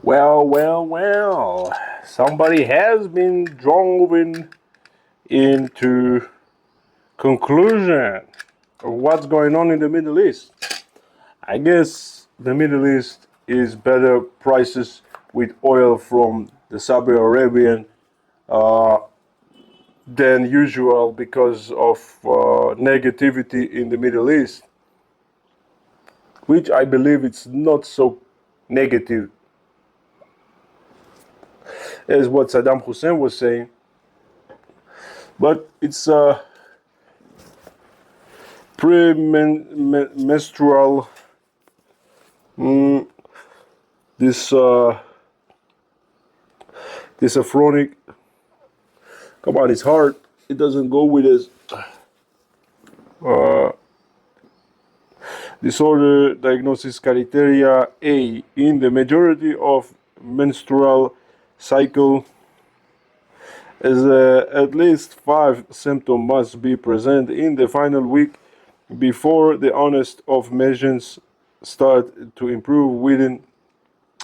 Well. Somebody has been driven into conclusion of what's going on in the Middle East. I guess the Middle East is better prices with oil from the Saudi Arabian than usual because of negativity in the Middle East, which I believe it's not so negative as what Saddam Hussein was saying, but it's premenstrual this chronic. Come on, it's hard. It doesn't go with this disorder diagnosis criteria A. In the majority of menstrual cycle, as at least 5 symptoms must be present in the final week before the onset of measures start to improve within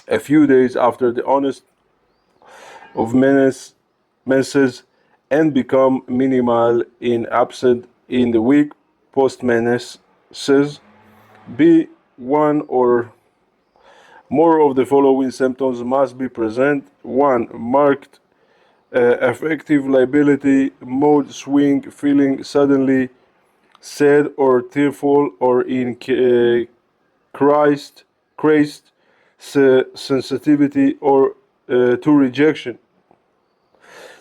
a few days after the onset of menses and become minimal in absent in the week post-menses. B. One or more of the following symptoms must be present. 1. Marked affective liability, mood swing, feeling suddenly sad or tearful or in crazed sensitivity or to rejection.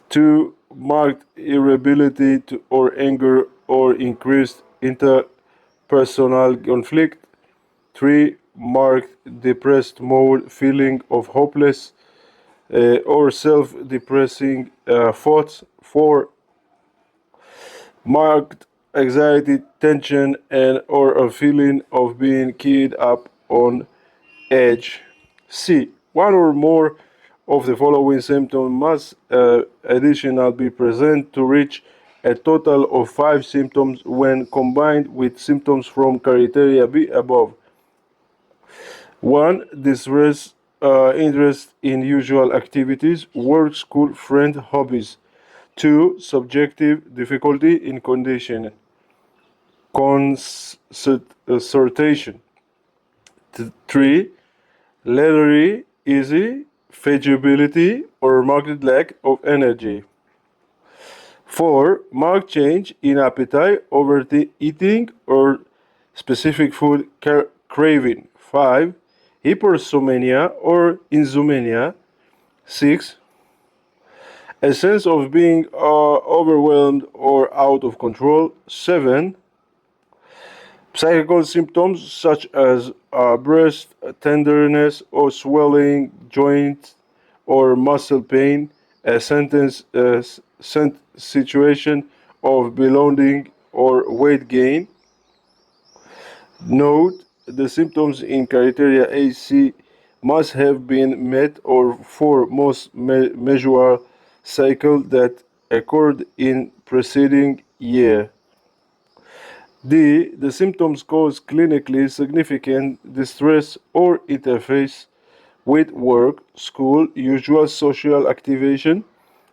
2. Marked irritability or anger or increased interpersonal conflict. 3. Marked depressed mood, feeling of hopeless or self-depressing thoughts. 4. Marked anxiety, tension, and or a feeling of being keyed up on edge. C. One or more of the following symptoms must additionally be present to reach a total of 5 symptoms when combined with symptoms from criteria B above. 1. Distress, interest in usual activities, work, school, friend, hobbies. 2. Subjective difficulty in condition, concentration. 3. Lethargy, easy fatiguability, or marked lack of energy. 4. Marked change in appetite, overeating, or specific food craving. 5. Hypersomnia or insomnia. 6. A sense of being overwhelmed or out of control. 7. Psychical symptoms such as breast tenderness or swelling, joint or muscle pain, a situation of belonging or weight gain. Note, the symptoms in criteria AC must have been met or for most measurable cycle that occurred in preceding year. D. The symptoms cause clinically significant distress or interface with work, school, usual social activation,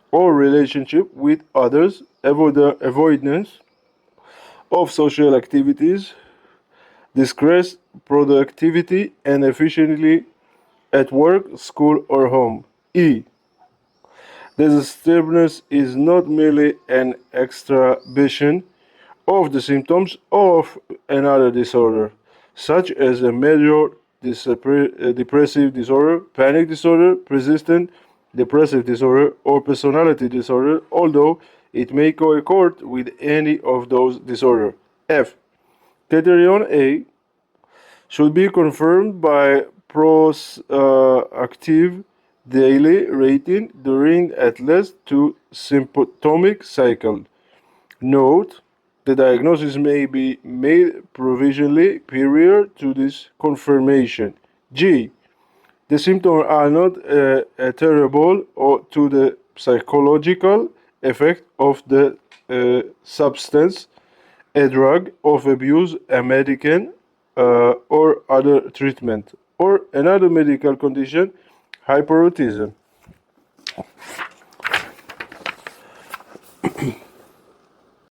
or relationship with others, avoidance of social activities, decreased productivity and efficiency at work, school, or home. E. The disturbance is not merely an exacerbation of the symptoms of another disorder, such as a major depressive disorder, panic disorder, persistent depressive disorder, or personality disorder, although it may co-occur with any of those disorders. F. Criterion A should be confirmed by proactive daily rating during at least 2 symptomatic cycles. Note, the diagnosis may be made provisionally prior to this confirmation. G. The symptoms are not terrible to the psychological effect of the substance, a drug of abuse, a medication, or other treatment, or another medical condition Hyperotism.